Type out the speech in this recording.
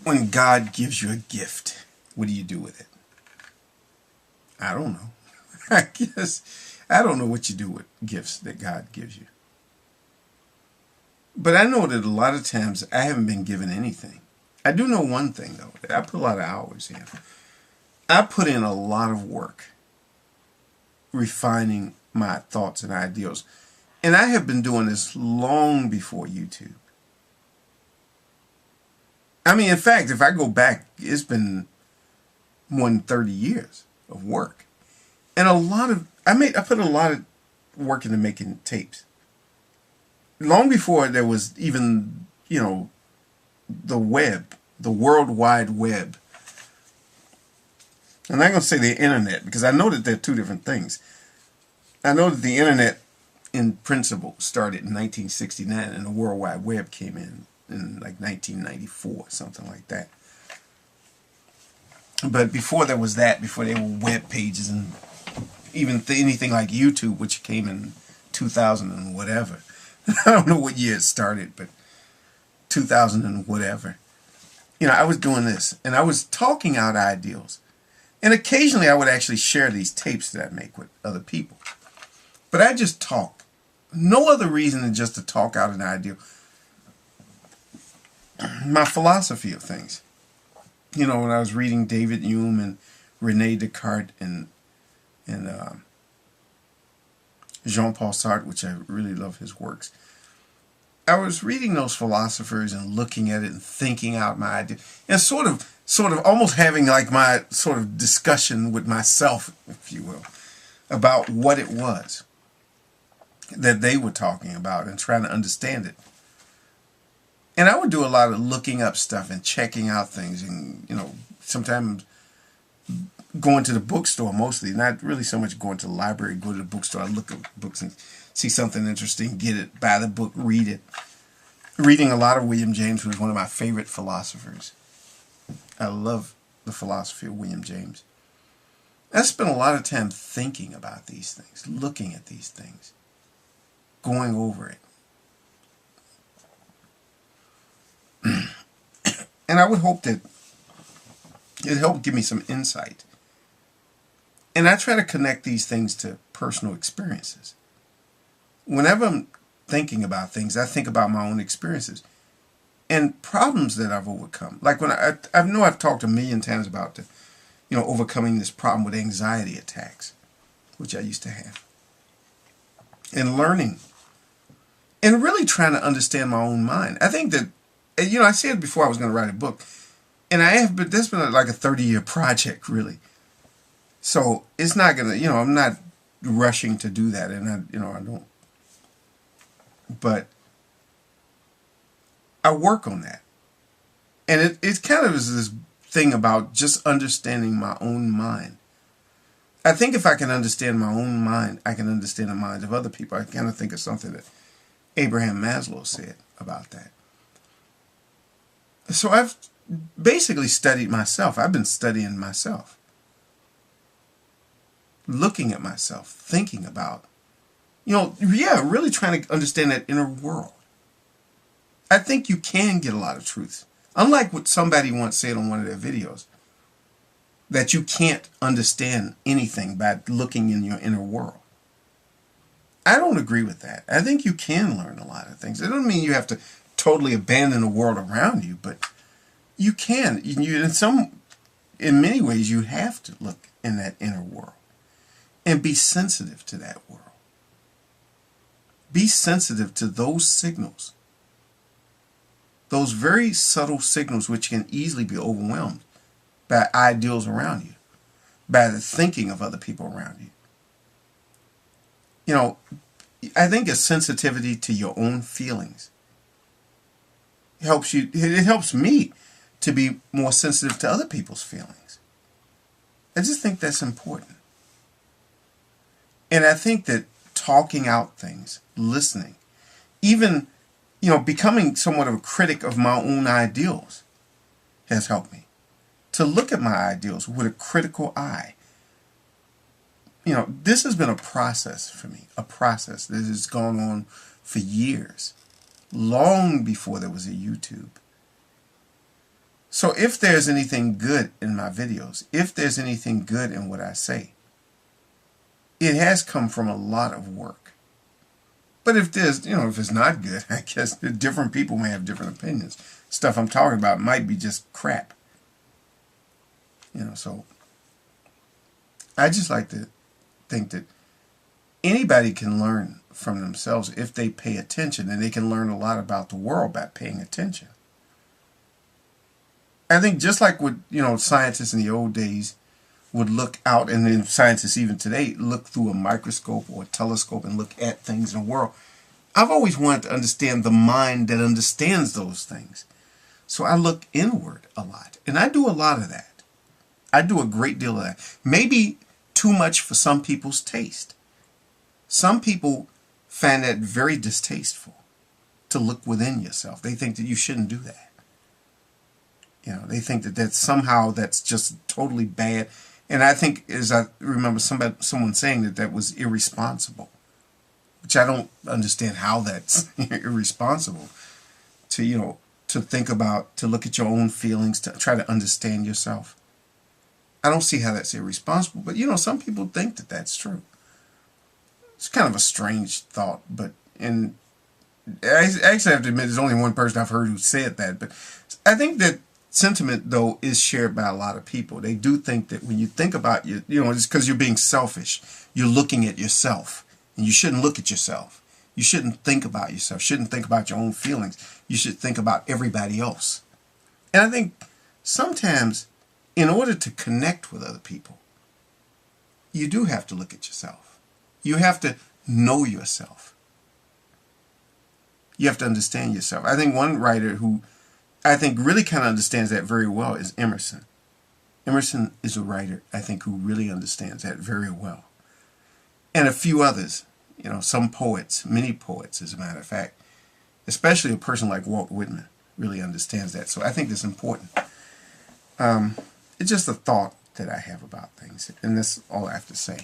when God gives you a gift, what do you do with it? I don't know. I guess I don't know what you do with gifts that God gives you. But I know that a lot of times I haven't been given anything. I do know one thing though, that I put a lot of hours in. I put in a lot of work refining my thoughts and ideals. And I have been doing this long before YouTube. I mean, in fact, if I go back, it's been more than 30 years of work. And I put a lot of work into making tapes. Long before there was even, the web, the World Wide Web. I'm not going to say the internet because I know that they're two different things. I know that the internet in principle started in 1969 and the World Wide Web came in like 1994, something like that. But before there was that, before there were web pages and even anything like YouTube, which came in 2000 and whatever. I don't know what year it started, but 2000 and whatever. I was doing this and I was talking out ideals. And occasionally I would actually share these tapes that I make with other people. But I just talk. No other reason than just to talk out an ideal. My philosophy of things. When I was reading David Hume and Rene Descartes and Jean-Paul Sartre, which I really love his works. I was reading those philosophers and looking at it and thinking out my idea and sort of almost having like my sort of discussion with myself, if you will, about what it was that they were talking about and trying to understand it. And I would do a lot of looking up stuff and checking out things and, sometimes going to the bookstore mostly, not really so much going to the library, go to the bookstore, I look at books and see something interesting, get it, buy the book, read it. Reading a lot of William James, who was one of my favorite philosophers. I love the philosophy of William James. I spent a lot of time thinking about these things, looking at these things, going over it. And I would hope that it helped give me some insight. And I try to connect these things to personal experiences. Whenever I'm thinking about things, I think about my own experiences and problems that I've overcome. Like when I know I've talked a million times about overcoming this problem with anxiety attacks, which I used to have, and learning and really trying to understand my own mind. I think that, I said before I was going to write a book, and I have, but that's been like a 30-year project, really. So it's not going to, I'm not rushing to do that, and I don't. But I work on that. And it kind of is this thing about just understanding my own mind. I think if I can understand my own mind, I can understand the minds of other people. I kind of think of something that Abraham Maslow said about that. So I've basically studied myself. I've been studying myself. Looking at myself, thinking about, really trying to understand that inner world. I think you can get a lot of truths. Unlike what somebody once said on one of their videos, that you can't understand anything by looking in your inner world. I don't agree with that. I think you can learn a lot of things. It doesn't mean you have to totally abandon the world around you, but you can. In many ways, you have to look in that inner world and be sensitive to that world. Be sensitive to those signals. Those very subtle signals which can easily be overwhelmed by ideals around you, by the thinking of other people around you. I think a sensitivity to your own feelings helps you. It helps me to be more sensitive to other people's feelings. I just think that's important. And I think that talking out things, listening, even becoming somewhat of a critic of my own ideals has helped me to look at my ideals with a critical eye. This has been a process for me, a process that has gone on for years, long before there was a YouTube. So if there's anything good in my videos, if there's anything good in what I say, it has come from a lot of work. But if there's, if it's not good, I guess different people may have different opinions. Stuff I'm talking about might be just crap. So I just like to think that anybody can learn from themselves if they pay attention, and they can learn a lot about the world by paying attention. I think just like what, scientists in the old days would look out, and then scientists even today look through a microscope or a telescope and look at things in the world. I've always wanted to understand the mind that understands those things. So I look inward a lot, and I do a lot of that. I do a great deal of that. Maybe too much for some people's taste. Some people find that very distasteful, to look within yourself. They think that you shouldn't do that. They think that somehow that's just totally bad. And I think, as I remember someone saying that was irresponsible, which I don't understand how that's irresponsible, to think about, to look at your own feelings, to try to understand yourself. I don't see how that's irresponsible, but some people think that that's true. It's kind of a strange thought, and I actually have to admit there's only one person I've heard who said that, but I think that sentiment, though, is shared by a lot of people. They do think that when you think about it's because you're being selfish. You're looking at yourself, and you shouldn't look at yourself. You shouldn't think about yourself. You shouldn't think about your own feelings. You should think about everybody else. And I think sometimes, in order to connect with other people, you do have to look at yourself. You have to know yourself. You have to understand yourself. I think one writer who I think really kind of understands that very well is Emerson. Emerson is a writer, I think, who really understands that very well. And a few others, some poets, many poets, as a matter of fact, especially a person like Walt Whitman really understands that. So I think it's important. It's just a thought that I have about things, and that's all I have to say.